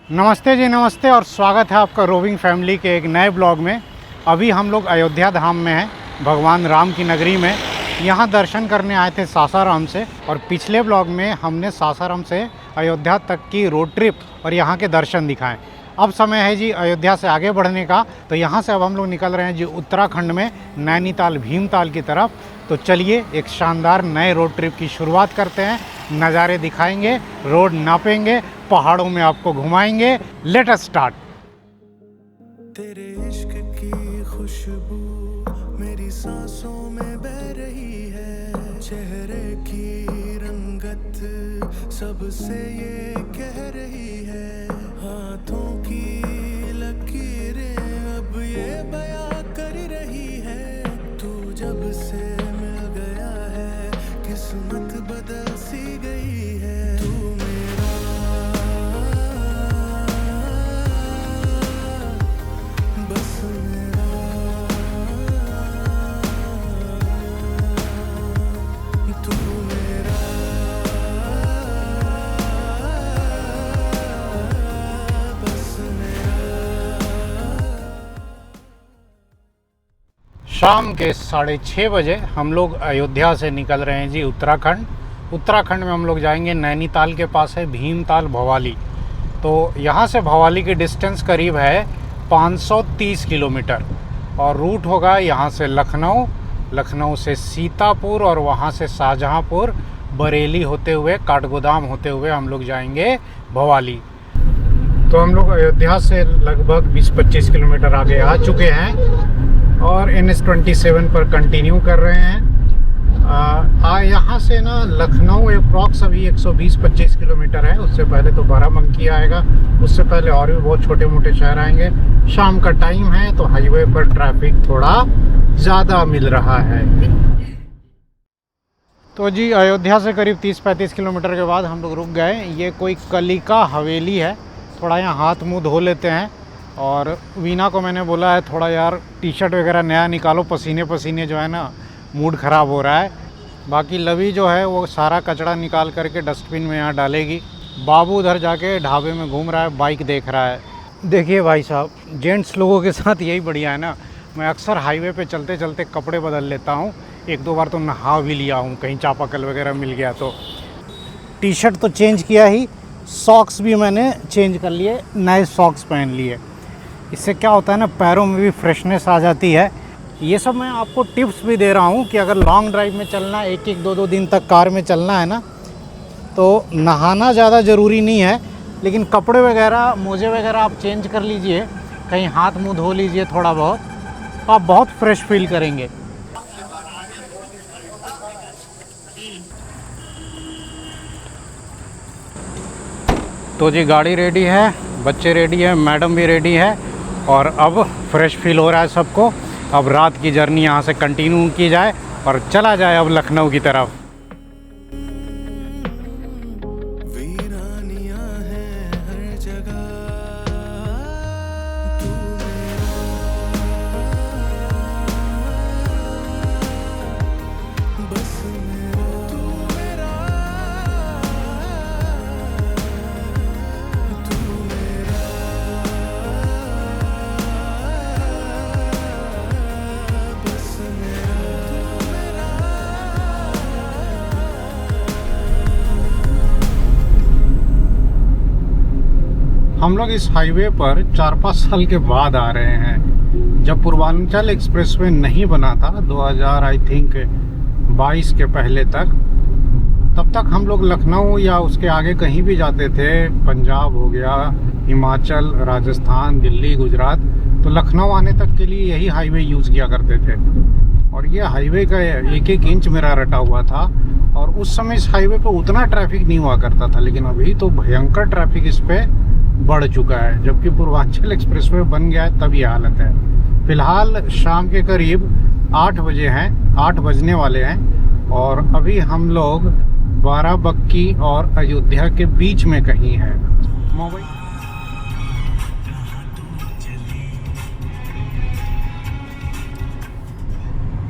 नमस्ते जी, नमस्ते और स्वागत है आपका रोविंग फैमिली के एक नए ब्लॉग में। अभी हम लोग अयोध्या धाम में हैं, भगवान राम की नगरी में। यहाँ दर्शन करने आए थे सासाराम से, और पिछले ब्लॉग में हमने सासाराम से अयोध्या तक की रोड ट्रिप और यहाँ के दर्शन दिखाएं। अब समय है जी अयोध्या से आगे बढ़ने का, तो यहाँ से अब हम लोग निकल रहे हैं जी उत्तराखंड में नैनीताल भीमताल की तरफ। तो चलिए एक शानदार नए रोड ट्रिप की शुरुआत करते हैं। नज़ारे दिखाएंगे, रोड नापेंगे, पहाड़ों में आपको घुमाएंगे। Let us start. तेरे इश्क की खुशबू मेरी सांसों में बह रही है, चेहरे की रंगत सबसे ये कह रही है, हाथों की लकीरें अब ये बयां कर रही है, तू जब से मिल गया है किस्मत बदल सी गई है, तू मेरा बस मेरा, तू मेरा बस मेरा। शाम के 6:30 बजे हम लोग अयोध्या से निकल रहे हैं जी उत्तराखंड। उत्तराखंड में हम लोग जाएंगे, नैनीताल के पास है भीमताल भवाली। तो यहाँ से भवाली की डिस्टेंस करीब है 530 किलोमीटर, और रूट होगा यहाँ से लखनऊ, लखनऊ से सीतापुर, और वहाँ से शाहजहाँपुर, बरेली होते हुए, काठगोदाम होते हुए हम लोग जाएंगे भवाली। तो हम लोग अयोध्या से लगभग 20-25 किलोमीटर आगे आ चुके हैं और NH-27 पर कंटिन्यू कर रहे हैं। यहाँ से ना लखनऊ अप्रॉक्स अभी 120-25 किलोमीटर है। उससे पहले तो बाराबंकी आएगा, उससे पहले और भी बहुत छोटे मोटे शहर आएंगे। शाम का टाइम है तो हाईवे पर ट्रैफिक थोड़ा ज़्यादा मिल रहा है। तो जी अयोध्या से करीब 30-35 किलोमीटर के बाद हम लोग रुक गए। ये कोई कलिका हवेली है। थोड़ा यहाँ हाथ मुँह धो लेते हैं। और वीना को मैंने बोला है थोड़ा यार टी शर्ट वगैरह नया निकालो, पसीने पसीने जो है ना मूड ख़राब हो रहा है। बाकी लवी जो है वो सारा कचरा निकाल करके डस्टबिन में यहाँ डालेगी। बाबू उधर जाके ढाबे में घूम रहा है, बाइक देख रहा है। देखिए भाई साहब, जेंट्स लोगों के साथ यही बढ़िया है ना। मैं अक्सर हाईवे पे चलते चलते कपड़े बदल लेता हूँ। 1-2 बार तो नहा भी लिया हूँ, कहीं चापाकल वगैरह मिल गया तो। टी शर्ट तो चेंज किया ही, सॉक्स भी मैंने चेंज कर लिए, नए सॉक्स पहन लिए। इससे क्या होता है ना, पैरों में भी फ्रेशनेस आ जाती है। ये सब मैं आपको टिप्स भी दे रहा हूँ कि अगर लॉन्ग ड्राइव में चलना, 1-1, 2-2 दिन तक कार में चलना है ना, तो नहाना ज़्यादा ज़रूरी नहीं है, लेकिन कपड़े वगैरह, मोजे वगैरह आप चेंज कर लीजिए, कहीं हाथ मुंह धो लीजिए थोड़ा बहुत, तो आप बहुत फ्रेश फील करेंगे। तो जी गाड़ी रेडी है, बच्चे रेडी है, मैडम भी रेडी है, और अब फ्रेश फील हो रहा है सबको। अब रात की जर्नी यहाँ से कंटिन्यू की जाए और चला जाए अब लखनऊ की तरफ। वीरानियां हैं हर जगह, तू मेरा बस मेरा, तू मेरा, तू मेरा बस मेरा, तू मेरा। हम लोग इस हाईवे पर 4-5 साल के बाद आ रहे हैं। जब पूर्वांचल एक्सप्रेसवे नहीं बना था 2000 आई थिंक 22 के पहले तक, तब तक हम लोग लखनऊ या उसके आगे कहीं भी जाते थे, पंजाब हो गया, हिमाचल, राजस्थान, दिल्ली, गुजरात, तो लखनऊ आने तक के लिए यही हाईवे यूज़ किया करते थे। और ये हाईवे का 1-1 इंच मेरा रटा हुआ था, और उस समय इस हाईवे पर उतना ट्रैफिक नहीं हुआ करता था। लेकिन अभी तो भयंकर ट्रैफिक इस पर बढ़ चुका है। जबकि पूर्वांचल एक्सप्रेसवे बन गया है तब ये हालत है। फिलहाल शाम के करीब 8 बजे हैं, 8 बजने वाले हैं, और अभी हम लोग बाराबंकी और अयोध्या के बीच में कहीं हैं। मोबाइल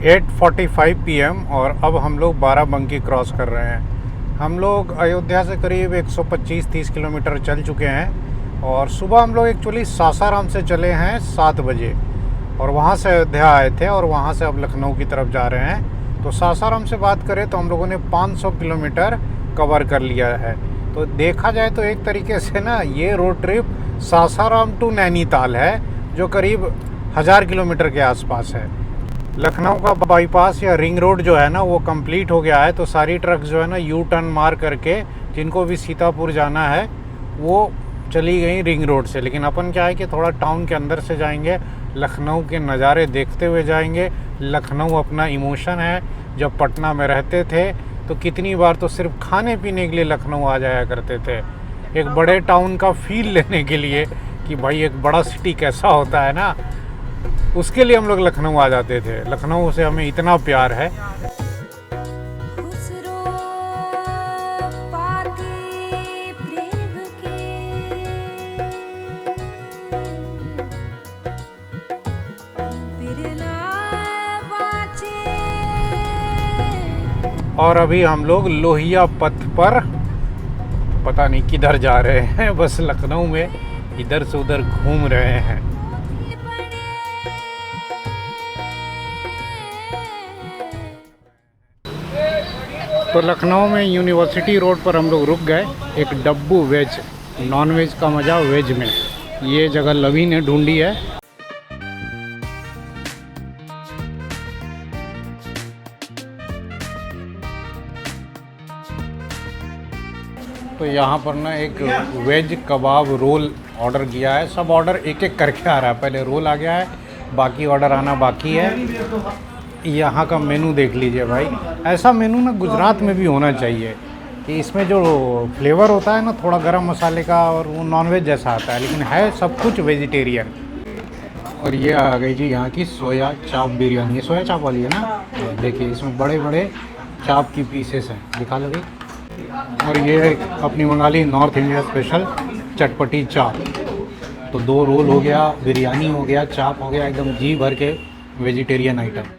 8:45 PM, और अब हम लोग बाराबंकी क्रॉस कर रहे हैं। हम लोग अयोध्या से करीब 125-30 किलोमीटर चल चुके हैं। और सुबह हम लोग एक्चुअली सासाराम से चले हैं 7 बजे और वहाँ से अयोध्या आए थे और वहाँ से अब लखनऊ की तरफ जा रहे हैं। तो सासाराम से बात करें तो हम लोगों ने 500 किलोमीटर कवर कर लिया है। तो देखा जाए तो एक तरीके से ना ये road trip Sasaram to Nainital है, जो करीब 1000 किलोमीटर के आसपास है। लखनऊ का बाईपास या रिंग रोड जो है ना वो कंप्लीट हो गया है, तो सारी ट्रक जो है ना यू टर्न मार करके जिनको भी सीतापुर जाना है वो चली गई रिंग रोड से। लेकिन अपन क्या है कि थोड़ा टाउन के अंदर से जाएंगे, लखनऊ के नज़ारे देखते हुए जाएंगे। लखनऊ अपना इमोशन है। जब पटना में रहते थे तो कितनी बार तो सिर्फ खाने पीने के लिए लखनऊ आ जाया करते थे, एक बड़े टाउन का फील लेने के लिए कि भाई एक बड़ा सिटी कैसा होता है ना, उसके लिए हम लोग लखनऊ आ जाते थे। लखनऊ से हमें इतना प्यार है। और अभी हम लोग लोहिया पथ पर पता नहीं किधर जा रहे हैं, बस लखनऊ में इधर से उधर घूम रहे हैं। तो लखनऊ में यूनिवर्सिटी रोड पर हम लोग रुक गए एक डब्बू वेज, नॉन वेज का मज़ा वेज में। ये जगह लवी ने ढूंढी है। तो यहाँ पर ना एक वेज कबाब रोल ऑर्डर किया है। सब ऑर्डर एक एक करके आ रहा है, पहले रोल आ गया है, बाकी ऑर्डर आना बाकी है। यहाँ का मेनू देख लीजिए भाई, ऐसा मेनू ना गुजरात में भी होना चाहिए कि इसमें जो फ्लेवर होता है ना थोड़ा गरम मसाले का और वो नॉनवेज जैसा आता है, लेकिन है सब कुछ वेजिटेरियन। और ये आ गई जी यहाँ की सोया चाप बिरयानी। ये सोया चाप वाली है ना, देखिए इसमें बड़े बड़े चाप की पीसेस हैं, दिखा लो। और ये अपनी मंगा ली नॉर्थ इंडिया स्पेशल चटपटी चाप। तो 2 रोल हो गया, बिरयानी हो गया, चाप हो गया, एकदम जी भर के वेजिटेरियन आइटम।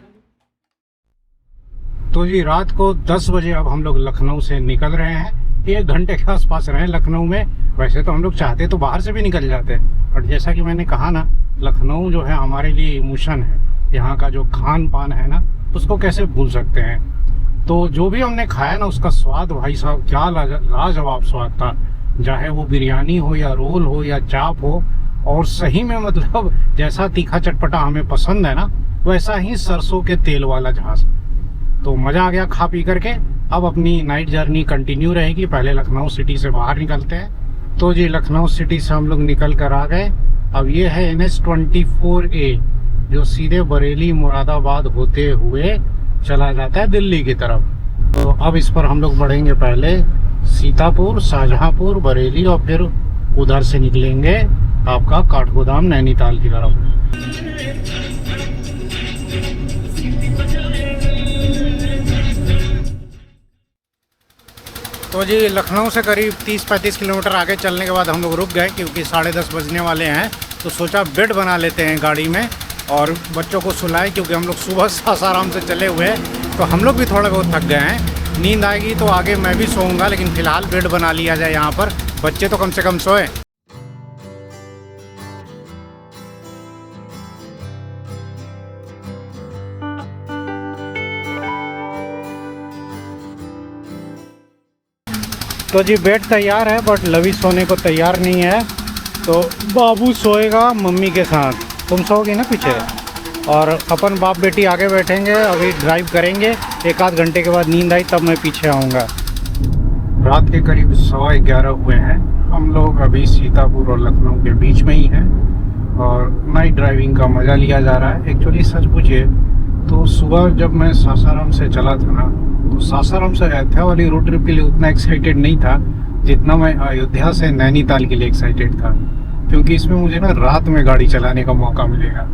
तो जी रात को 10 बजे अब हम लोग लखनऊ से निकल रहे हैं। 1 घंटे के आसपास रहे लखनऊ में। वैसे तो हम लोग चाहते तो बाहर से भी निकल जाते, बट जैसा कि मैंने कहा ना, लखनऊ जो है हमारे लिए इमोशन है। यहाँ का जो खान पान है ना उसको कैसे भूल सकते हैं। तो जो भी हमने खाया ना उसका स्वाद भाई साहब क्या लाजवाब स्वाद था, चाहे वो बिरयानी हो या रोल हो या चाप हो। और सही में मतलब जैसा तीखा चटपटा हमें पसंद है ना वैसा ही सरसों के तेल वाला झांस। तो मज़ा आ गया खा पी करके। अब अपनी नाइट जर्नी कंटिन्यू रहेगी। पहले लखनऊ सिटी से बाहर निकलते हैं। तो जी लखनऊ सिटी से हम लोग निकल कर आ गए। अब ये है NH24A जो सीधे बरेली मुरादाबाद होते हुए चला जाता है दिल्ली की तरफ। तो अब इस पर हम लोग बढ़ेंगे पहले सीतापुर, शाहजहांपुर, बरेली और फिर उधर से निकलेंगे आपका काठगोदाम नैनीताल की तरफ। तो जी लखनऊ से करीब 30-35 किलोमीटर आगे चलने के बाद हम लोग रुक गए क्योंकि 10:30 बजने वाले हैं। तो सोचा बेड बना लेते हैं गाड़ी में और बच्चों को सुलाएं, क्योंकि हम लोग सुबह सासाराम से चले हुए हैं तो हम लोग भी थोड़ा बहुत थक गए हैं। नींद आएगी तो आगे मैं भी सोऊंगा, लेकिन फ़िलहाल बेड बना लिया जाए यहाँ पर, बच्चे तो कम से कम सोए। तो जी बेड तैयार है बट लवी सोने को तैयार नहीं है। तो बाबू सोएगा मम्मी के साथ, तुम सोओगी ना पीछे, और अपन बाप बेटी आगे बैठेंगे। अभी ड्राइव करेंगे, 1-8 घंटे के बाद नींद आई तब मैं पीछे आऊँगा। रात के करीब 11:15 हुए हैं। हम लोग अभी सीतापुर और लखनऊ के बीच में ही हैं और नाइट ड्राइविंग का मज़ा लिया जा रहा है। एक्चुअली सच पूछिए तो सुबह जब मैं सासाराम से चला था ना, तो सासाराम से अयोध्या वाली रोड ट्रिप के लिए उतना एक्साइटेड नहीं था जितना मैं अयोध्या से नैनीताल के लिए एक्साइटेड था, क्योंकि इसमें मुझे ना रात में गाड़ी चलाने का मौका मिलेगा।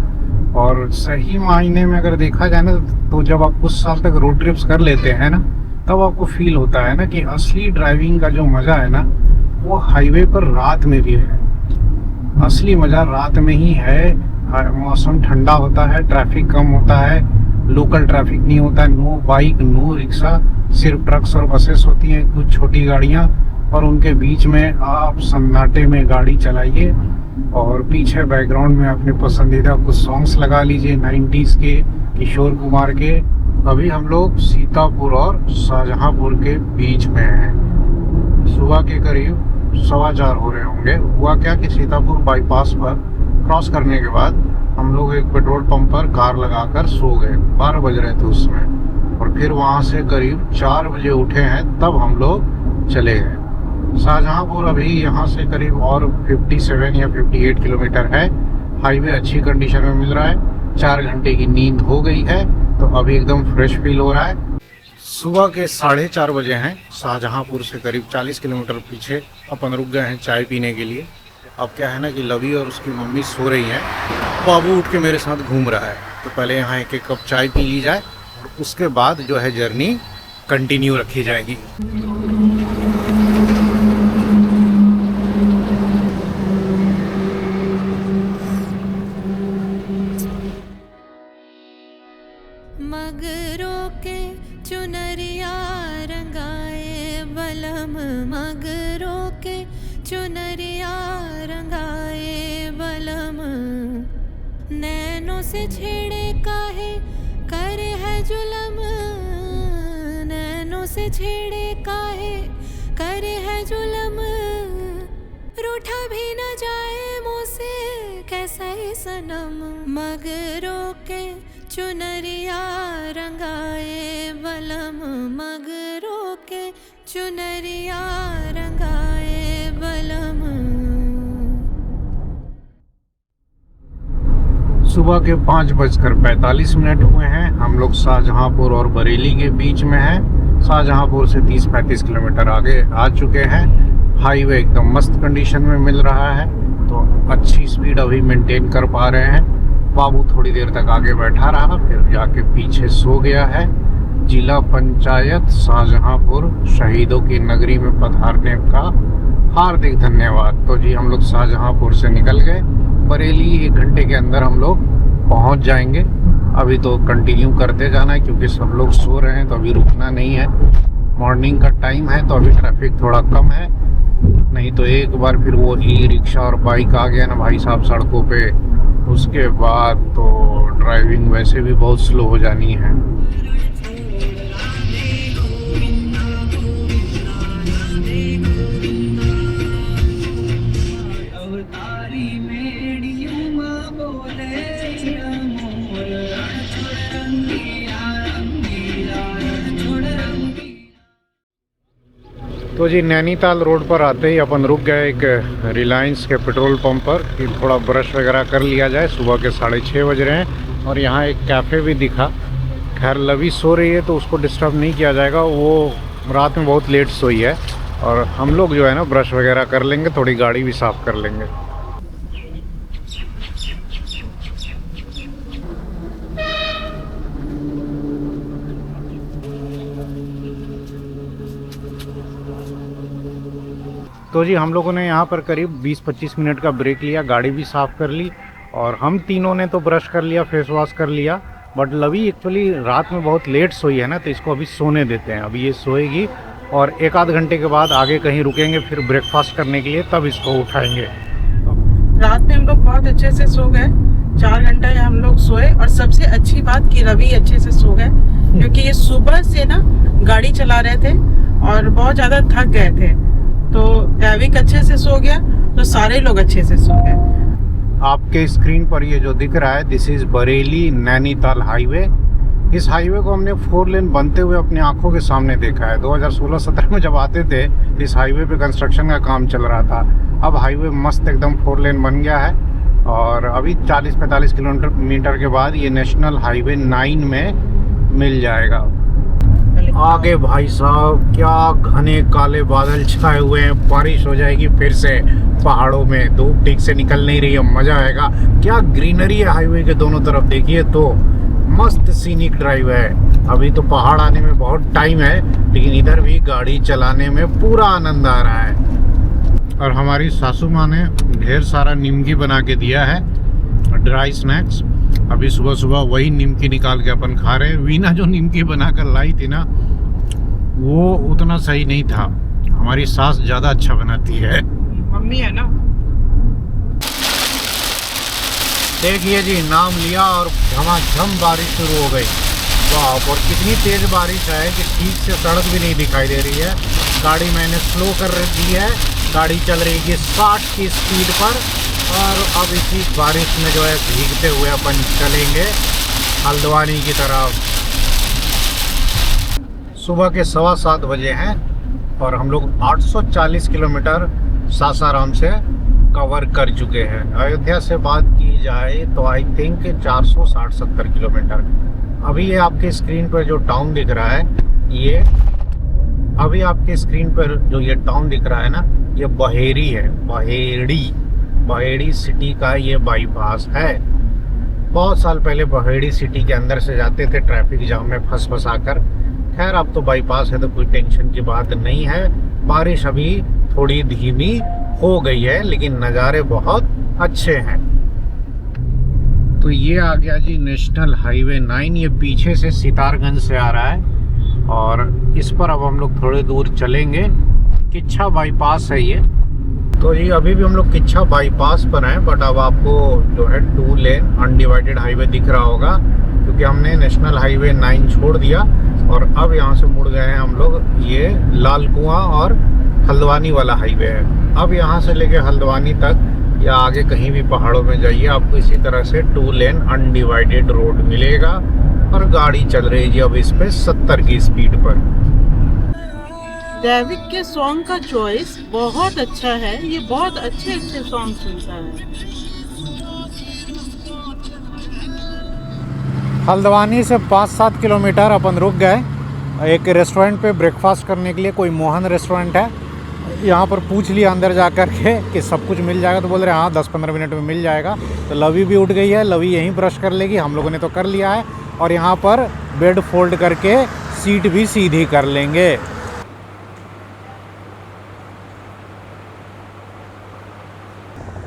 और सही मायने में अगर देखा जाए ना तो जब आप कुछ साल तक रोड ट्रिप्स कर लेते हैं ना तब आपको फील होता है ना कि असली ड्राइविंग का जो मज़ा है ना वो हाईवे पर रात में भी है। असली मज़ा रात में ही है। मौसम ठंडा होता है, ट्रैफिक कम होता है, लोकल ट्रैफिक नहीं होता है, नो बाइक नो रिक्शा, सिर्फ ट्रक्स और बसेस होती हैं, कुछ छोटी गाड़ियाँ और उनके बीच में आप सन्नाटे में गाड़ी चलाइए और पीछे बैकग्राउंड में अपने पसंदीदा कुछ सॉन्ग्स लगा लीजिए 90s के, किशोर कुमार के। अभी हम लोग सीतापुर और शाहजहांपुर के बीच में हैं। सुबह के करीब 4:15 हो रहे होंगे। हुआ क्या कि सीतापुर बाईपास पर क्रॉस करने के बाद हम लोग एक पेट्रोल पंप पर कार लगाकर सो गए। 12 बज रहे थे उसमें, और फिर वहाँ से करीब 4 बजे उठे हैं, तब हम लोग चले गए। शाहजहांपुर अभी यहाँ से करीब और 57 या 58 किलोमीटर है। हाईवे अच्छी कंडीशन में मिल रहा है। 4 घंटे की नींद हो गई है, तो अभी एकदम फ्रेश फील हो रहा है। सुबह के 4:30 बजे हैं। शाहजहांपुर से करीब 40 किलोमीटर पीछे अपन रुक गए हैं चाय पीने के लिए। अब क्या है ना कि लवी और उसकी मम्मी सो रही हैं, बाबू उठ के मेरे साथ घूम रहा है। तो पहले यहाँ एक कप चाय पी ली जाए, और उसके बाद जो है जर्नी कंटिन्यू रखी जाएगी। मगरों के चुनरिया रंगाए बलम, मगरों के चुनरिया रंगाए बलम, नैनों से छेड़े काहे करे है जुलम, नैनों से छेड़े काहे करे है जुलम, रूठा भी न जाए मुँह से कैसा ही सनम, मगरों के चुनरिया रंगाए बलम, मगरों के चुनरिया रंगाए बलम। सुबह के 5:45 हुए हैं। हम लोग शाहजहांपुर और बरेली के बीच में हैं। शाहजहांपुर से 30-35 किलोमीटर आगे आ चुके हैं। हाईवे एकदम मस्त कंडीशन में मिल रहा है, तो अच्छी स्पीड अभी मेंटेन कर पा रहे हैं। बाबू थोड़ी देर तक आगे बैठा रहा, फिर जाके पीछे सो गया है। जिला पंचायत शाहजहांपुर शहीदों की नगरी में पधारने का हार्दिक धन्यवाद। तो जी हम लोग शाहजहांपुर से निकल गए। बरेली 1 घंटे के अंदर हम लोग पहुंच जाएंगे। अभी तो कंटिन्यू करते जाना है, क्योंकि सब लोग सो रहे हैं, तो अभी रुकना नहीं है। मॉर्निंग का टाइम है, तो अभी ट्रैफिक थोड़ा कम है। नहीं तो एक बार फिर वो ई रिक्शा और बाइक आ गया ना भाई साहब सड़कों पे, उसके बाद तो ड्राइविंग वैसे भी बहुत स्लो हो जानी है। तो जी नैनीताल रोड पर आते ही अपन रुक गए एक रिलायंस के पेट्रोल पंप पर कि थोड़ा ब्रश वगैरह कर लिया जाए। सुबह के 6:30 बज रहे हैं, और यहाँ एक कैफ़े भी दिखा। खैर लवी सो रही है तो उसको डिस्टर्ब नहीं किया जाएगा, वो रात में बहुत लेट सोई है। और हम लोग जो है ना ब्रश वगैरह कर लेंगे, थोड़ी गाड़ी भी साफ़ कर लेंगे। तो जी हम लोगों ने यहाँ पर करीब 20-25 मिनट का ब्रेक लिया, गाड़ी भी साफ़ कर ली, और हम तीनों ने तो ब्रश कर लिया, फेस वॉश कर लिया। बट लवी एक्चुअली रात में बहुत लेट सोई है ना, तो इसको अभी सोने देते हैं। अभी ये सोएगी, और 1-8 घंटे के बाद आगे कहीं रुकेंगे फिर ब्रेकफास्ट करने के लिए, तब इसको उठाएंगे। रात में हम लोग बहुत अच्छे से सो गए, 4 घंटा हम लोग सोए। और सबसे अच्छी बात कि रवि अच्छे से सो गए, क्योंकि ये सुबह से ना गाड़ी चला रहे थे और बहुत ज़्यादा थक गए थे। तो दैविक अच्छे से सो गया, तो सारे लोग अच्छे से सो गए। आपके स्क्रीन पर ये जो दिख रहा है, this is Bareilly Nainital highway. इस हाईवे को हमने 4 लेन बनते हुए अपनी आंखों के सामने देखा है। 2016-17 में जब आते थे, इस हाईवे पे कंस्ट्रक्शन का काम चल रहा था। अब हाईवे मस्त एकदम 4 लेन बन गया है, और अभी 40-45 किलोमीटर के बाद ये नेशनल हाईवे 9 में मिल जाएगा। आगे भाई साहब क्या घने काले बादल छाए हुए हैं, बारिश हो जाएगी फिर से पहाड़ों में। धूप ठीक से निकल नहीं रही है, मज़ा आएगा। क्या ग्रीनरी है हाईवे के दोनों तरफ, देखिए तो मस्त सीनिक ड्राइव है। अभी तो पहाड़ आने में बहुत टाइम है, लेकिन इधर भी गाड़ी चलाने में पूरा आनंद आ रहा है। और हमारी सासू माँ ने ढेर सारा निमकी बना के दिया है, ड्राई स्नैक्स। अभी सुबह सुबह वही निमकी निकाल के अपन खा रहे हैं। वीना जो निमकी बना कर लाई थी ना, वो उतना सही नहीं था। हमारी सास ज़्यादा अच्छा बनाती है। मम्मी है ना। देखिए जी, नाम लिया और झमाझम बारिश शुरू हो गई। वाह, और कितनी तेज़ बारिश है कि ठीक से सड़क भी नहीं दिखाई दे रही है। गाड़ी मैंने स्लो कर दी है, गाड़ी चल रही है 60 की स्पीड पर। और अब इसी बारिश में जो है भीगते हुए अपन चलेंगे हल्द्वानी की तरफ। सुबह के 7:15 बजे हैं और हम लोग 840 किलोमीटर सासाराम से कवर कर चुके हैं। अयोध्या से बात की जाए तो आई थिंक 460-70 किलोमीटर। अभी ये आपके स्क्रीन पर जो टाउन दिख रहा है, ये अभी आपके स्क्रीन पर जो ये टाउन दिख रहा है ना, ये बहेड़ी है। बहेड़ी सिटी का ये बाईपास है। बहुत साल पहले बहेड़ी सिटी के अंदर से जाते थे ट्रैफिक जाम में फंस आकर। खैर अब तो बाईपास है तो कोई टेंशन की बात नहीं है। बारिश अभी थोड़ी धीमी हो गई है लेकिन नज़ारे बहुत अच्छे हैं। तो ये आ गया जी नेशनल हाईवे 9। ये पीछे से सितारगंज से आ रहा है और इस पर अब हम लोग थोड़ी दूर चलेंगे। किच्छा बाईपास है ये। तो ये अभी भी हम लोग किच्छा बाईपास पर हैं, बट अब आपको जो है 2 लेन अनडिवाइडेड हाईवे दिख रहा होगा क्योंकि हमने नेशनल हाईवे 9 छोड़ दिया और अब यहाँ से मुड़ गए हैं हम लोग। ये लाल कुआं और हल्द्वानी वाला हाईवे है। अब यहाँ से लेके हल्द्वानी तक या आगे कहीं भी पहाड़ों में जाइए, आपको इसी तरह से 2 लेन अनडिवाइडेड रोड मिलेगा और गाड़ी चल रही है अब इस पे 70 की स्पीड पर। दैविक के सॉन्ग का चॉइस बहुत अच्छा है। ये बहुत अच्छे सॉन्ग सुनता है। हल्द्वानी से 5-7 किलोमीटर अपन रुक गए एक रेस्टोरेंट पे ब्रेकफास्ट करने के लिए। कोई मोहन रेस्टोरेंट है। यहाँ पर पूछ लिया अंदर जा कर के कि सब कुछ मिल जाएगा, तो बोल रहे हाँ 10-15 मिनट में मिल जाएगा। तो लवी भी उठ गई है, लवी यहीं ब्रश कर लेगी, हम लोगों ने तो कर लिया है। और यहाँ पर बेड फोल्ड करके सीट भी सीधी कर लेंगे।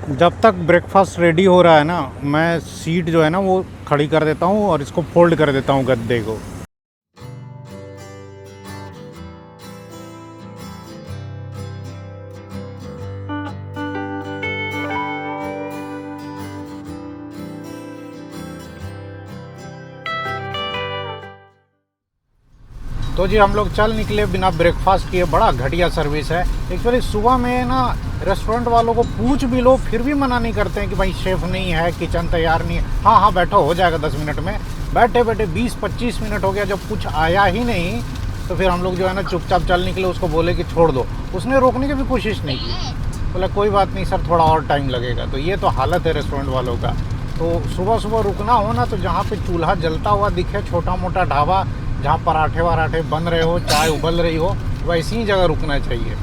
जब तक ब्रेकफास्ट रेडी हो रहा है ना, मैं सीट जो है ना वो खड़ी कर देता हूँ और इसको फोल्ड कर देता हूँ गद्दे को। तो जी हम लोग चल निकले बिना ब्रेकफास्ट किए। बड़ा घटिया सर्विस है। एक्चुअली सुबह में ना रेस्टोरेंट वालों को पूछ भी लो फिर भी मना नहीं करते हैं कि भाई शेफ़ नहीं है, किचन तैयार नहीं है। हाँ बैठो, हो जाएगा 10 मिनट में। बैठे 20-25 मिनट हो गया, जब कुछ आया ही नहीं तो फिर हम लोग जो है ना चुपचाप चल निकले। उसको बोले कि छोड़ दो, उसने रोकने की भी कोशिश नहीं की। बोला कोई बात नहीं सर, थोड़ा और टाइम लगेगा। तो ये तो हालत है रेस्टोरेंट वालों का। तो सुबह रुकना हो ना तो जहाँ पे चूल्हा जलता हुआ दिखे, छोटा मोटा ढाबा जहाँ पराठे वराठे बन रहे हो, चाय उबल रही हो, वैसी ही जगह रुकना चाहिए।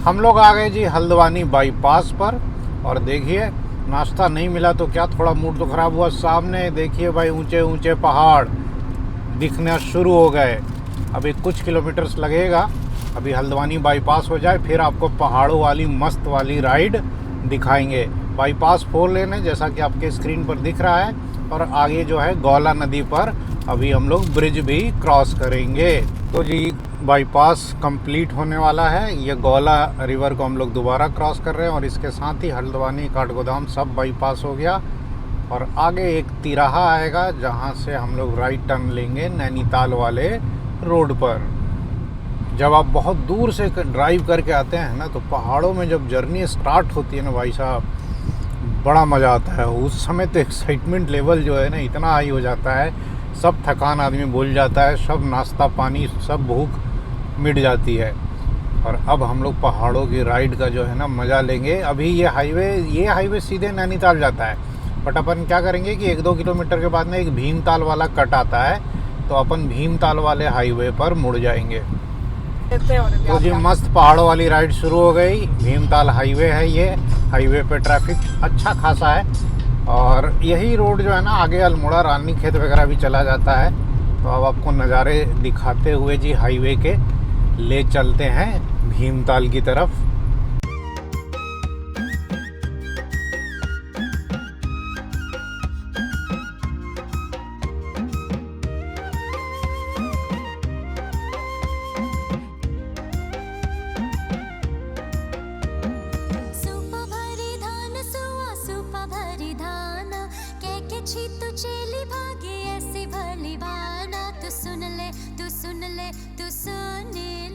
हम लोग आ गए जी हल्द्वानी बाईपास पर और देखिए नाश्ता नहीं मिला तो क्या, थोड़ा मूड तो ख़राब हुआ। सामने देखिए भाई ऊंचे पहाड़ दिखना शुरू हो गए। अभी कुछ किलोमीटर्स लगेगा, अभी हल्द्वानी बाईपास हो जाए फिर आपको पहाड़ों वाली मस्त वाली राइड दिखाएंगे। बाईपास 4 लेन है जैसा कि आपके स्क्रीन पर दिख रहा है और आगे जो है गौला नदी पर अभी हम लोग ब्रिज भी क्रॉस करेंगे। तो जी बाईपास कंप्लीट होने वाला है। ये गौला रिवर को हम लोग दोबारा क्रॉस कर रहे हैं और इसके साथ ही हल्द्वानी काठगोदाम सब बाईपास हो गया। और आगे एक तिराहा आएगा जहाँ से हम लोग राइट टर्न लेंगे नैनीताल वाले रोड पर। जब आप बहुत दूर से ड्राइव करके आते हैं ना तो पहाड़ों में जब जर्नी स्टार्ट होती है ना भाई साहब, बड़ा मज़ा आता है। उस समय तो एक्साइटमेंट लेवल जो है ना इतना हाई हो जाता है, सब थकान आदमी भूल जाता है, सब नाश्ता पानी सब भूख मिट जाती है। और अब हम लोग पहाड़ों की राइड का जो है ना मज़ा लेंगे। अभी ये हाईवे सीधे नैनीताल जाता है, बट अपन क्या करेंगे कि 1-2 किलोमीटर के बाद ना एक भीमताल वाला कट आता है, तो अपन भीमताल वाले हाईवे पर मुड़ जाएंगे। तो जी मस्त पहाड़ों वाली राइड शुरू हो गई। भीमताल हाईवे है ये, हाईवे पे ट्रैफिक अच्छा खासा है और यही रोड जो है ना आगे अल्मोड़ा रानीखेत वगैरह भी चला जाता है। तो अब आपको नज़ारे दिखाते हुए जी हाईवे के ले चलते हैं भीमताल की तरफ। पीछे तू चली भागे ऐसी भली बाना तू सुन ले तू सुन ले तू सुन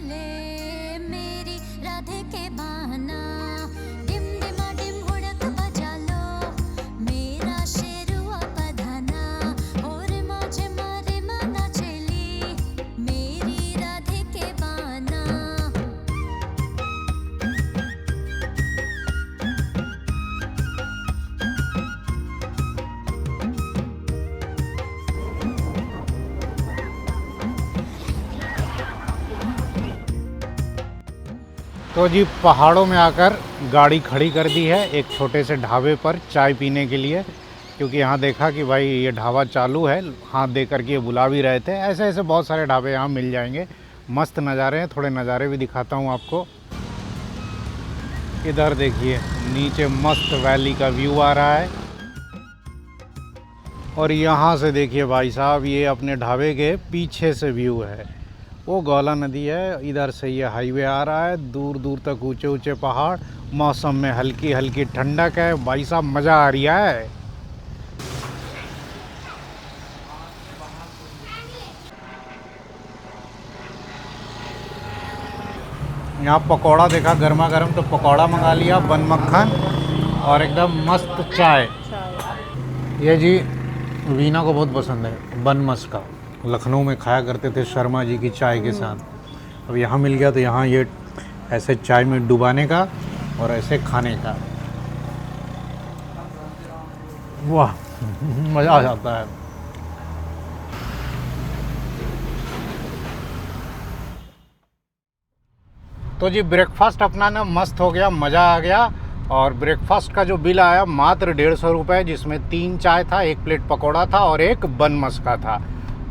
ले मेरी राधे के बहाना डिम डिमा डिम हुड़क बजा लो मेरा शेरुआ पधाना और मौज मारे मना चली मेरी राधे के बहाना। तो जी पहाड़ों में आकर गाड़ी खड़ी कर दी है एक छोटे से ढाबे पर चाय पीने के लिए, क्योंकि यहाँ देखा कि भाई ये ढाबा चालू है, हाथ दे करके ये बुला भी रहे थे। ऐसे ऐसे बहुत सारे ढाबे यहाँ मिल जाएंगे। मस्त नज़ारे हैं, थोड़े नज़ारे भी दिखाता हूँ आपको। इधर देखिए नीचे मस्त वैली का व्यू आ रहा है, और यहाँ से देखिए भाई साहब ये अपने ढाबे के पीछे से व्यू है। वो गौला नदी है, इधर से ये हाईवे आ रहा है, दूर दूर तक ऊंचे ऊंचे पहाड़, मौसम में हल्की हल्की ठंडक है। भाई साहब मज़ा आ रही है। यहाँ पकौड़ा देखा गर्मा गर्म, तो पकौड़ा मंगा लिया, बन मक्खन और एकदम मस्त चाय। ये जी वीना को बहुत पसंद है बन मस्का, लखनऊ में खाया करते थे शर्मा जी की चाय के साथ। अब यहाँ मिल गया तो यहाँ ये ऐसे चाय में डुबाने का और ऐसे खाने का, वाह मज़ा आ जाता है। तो जी ब्रेकफास्ट अपना ना मस्त हो गया, मज़ा आ गया। और ब्रेकफास्ट का जो बिल आया मात्र 150 रुपये, जिसमें 3 चाय था, 1 प्लेट पकौड़ा था और 1 बन मस्का था।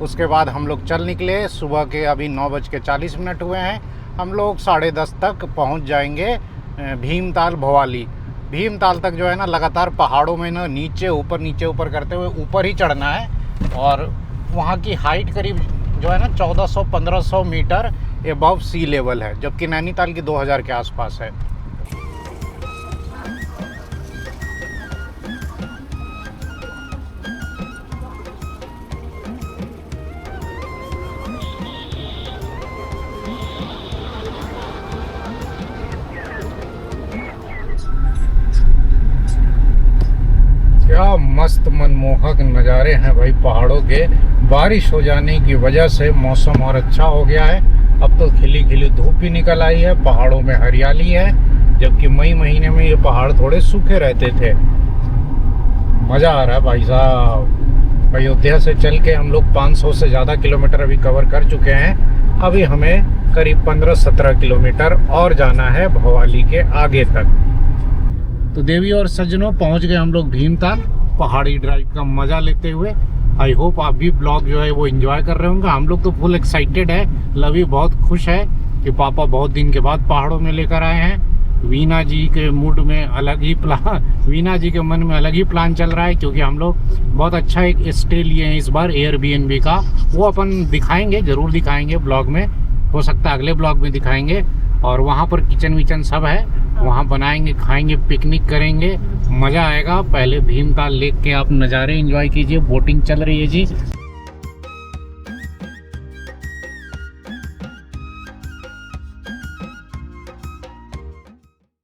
उसके बाद हम लोग चल निकले। सुबह के अभी 9:40 हुए हैं। हम लोग 10:30 तक पहुंच जाएंगे भीमताल भवाली। भीमताल तक जो है ना लगातार पहाड़ों में ना नीचे ऊपर करते हुए ऊपर ही चढ़ना है, और वहाँ की हाइट करीब जो है ना 1400-1500 मीटर एबव सी लेवल है, जबकि नैनीताल की 2000 के आसपास है। क्या मस्त मनमोहक नज़ारे हैं भाई पहाड़ों के। बारिश हो जाने की वजह से मौसम और अच्छा हो गया है। अब तो खिली खिली धूप भी निकल आई है, पहाड़ों में हरियाली है, जबकि मई महीने में ये पहाड़ थोड़े सूखे रहते थे। मज़ा आ रहा है भाई साहब। अयोध्या से चल के हम लोग 500 से ज़्यादा किलोमीटर अभी कवर कर चुके हैं। अभी हमें करीब 15-17 किलोमीटर और जाना है भवाली के आगे तक। तो देवी और सज्जनों पहुंच गए हम लोग भीमताल, पहाड़ी ड्राइव का मज़ा लेते हुए। आई होप आप भी ब्लॉग जो है वो एंजॉय कर रहे होंगे। हम लोग तो फुल एक्साइटेड है। लवी बहुत खुश है कि पापा बहुत दिन के बाद पहाड़ों में लेकर आए हैं। वीना जी के मूड में अलग ही प्लान, वीना जी के मन में अलग ही प्लान चल रहा है, क्योंकि हम लोग बहुत अच्छा एक स्टे लिए हैं इस बार एयरबीएनबी का। वो अपन दिखाएंगे, ज़रूर दिखाएंगे ब्लॉग में, हो सकता है अगले ब्लॉग में दिखाएंगे। और वहाँ पर किचन विचन सब है, वहाँ बनाएंगे, खाएंगे, पिकनिक करेंगे, मज़ा आएगा। पहले भीमताल लेक के आप नज़ारे एंजॉय कीजिए। बोटिंग चल रही है जी।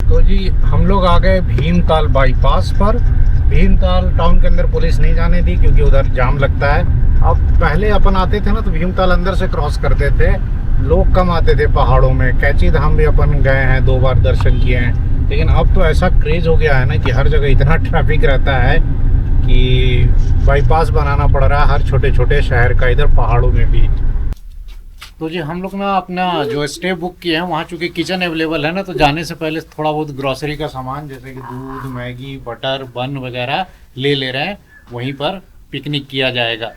तो जी हम लोग आ गए भीमताल बाईपास पर। भीमताल टाउन के अंदर पुलिस नहीं जाने दी, क्योंकि उधर जाम लगता है। अब पहले अपन आते थे ना तो भीमताल अंदर से क्रॉस करते थे, लोग कम आते थे पहाड़ों में। कैची धाम भी अपन गए हैं, 2 बार दर्शन किए हैं। लेकिन अब तो ऐसा क्रेज हो गया है ना कि हर जगह इतना ट्रैफिक रहता है कि बाईपास बनाना पड़ रहा है हर छोटे छोटे शहर का, इधर पहाड़ों में भी। तो जी हम लोग ना अपना जो स्टे बुक किए हैं, वहाँ चूँकि किचन अवेलेबल है ना, तो जाने से पहले थोड़ा बहुत ग्रॉसरी का सामान जैसे कि दूध, मैगी, बटर, बन वगैरह ले रहे हैं। वहीं पर पिकनिक किया जाएगा।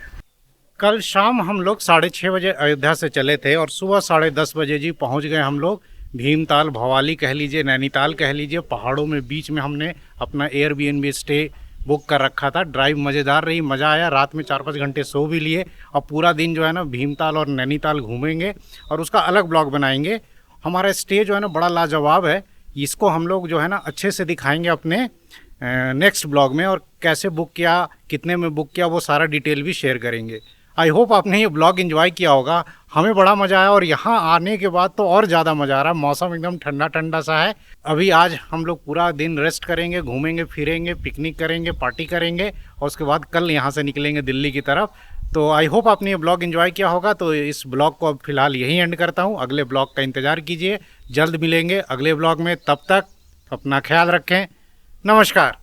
कल शाम हम लोग 6:30 बजे अयोध्या से चले थे, और सुबह 10:30 बजे जी पहुंच गए हम लोग भीमताल। भवाली कह लीजिए, नैनीताल कह लीजिए, पहाड़ों में बीच में हमने अपना एयरबीएनबी स्टे बुक कर रखा था। ड्राइव मज़ेदार रही, मज़ा आया। रात में 4-5 घंटे सो भी लिए। और पूरा दिन जो है ना भीमताल और नैनीताल घूमेंगे, और उसका अलग ब्लॉग बनाएंगे। हमारा स्टे जो है ना बड़ा लाजवाब है। इसको हम लोग जो है ना अच्छे से दिखाएंगे अपने नेक्स्ट ब्लॉग में, और कैसे बुक किया, कितने में बुक किया, वो सारा डिटेल भी शेयर करेंगे। आई होप आपने ये ब्लॉग एंजॉय किया होगा। हमें बड़ा मज़ा आया और यहाँ आने के बाद तो और ज़्यादा मज़ा आ रहा है। मौसम एकदम ठंडा ठंडा सा है। अभी आज हम लोग पूरा दिन रेस्ट करेंगे, घूमेंगे फिरेंगे, पिकनिक करेंगे, पार्टी करेंगे और उसके बाद कल यहाँ से निकलेंगे दिल्ली की तरफ। तो आई होप आपने ये ब्लॉग एंजॉय किया होगा। तो इस ब्लॉग को अब फिलहाल यहीं एंड करता हूँ। अगले ब्लॉग का इंतज़ार कीजिए, जल्द मिलेंगे अगले ब्लॉग में। तब तक अपना ख्याल रखें। नमस्कार।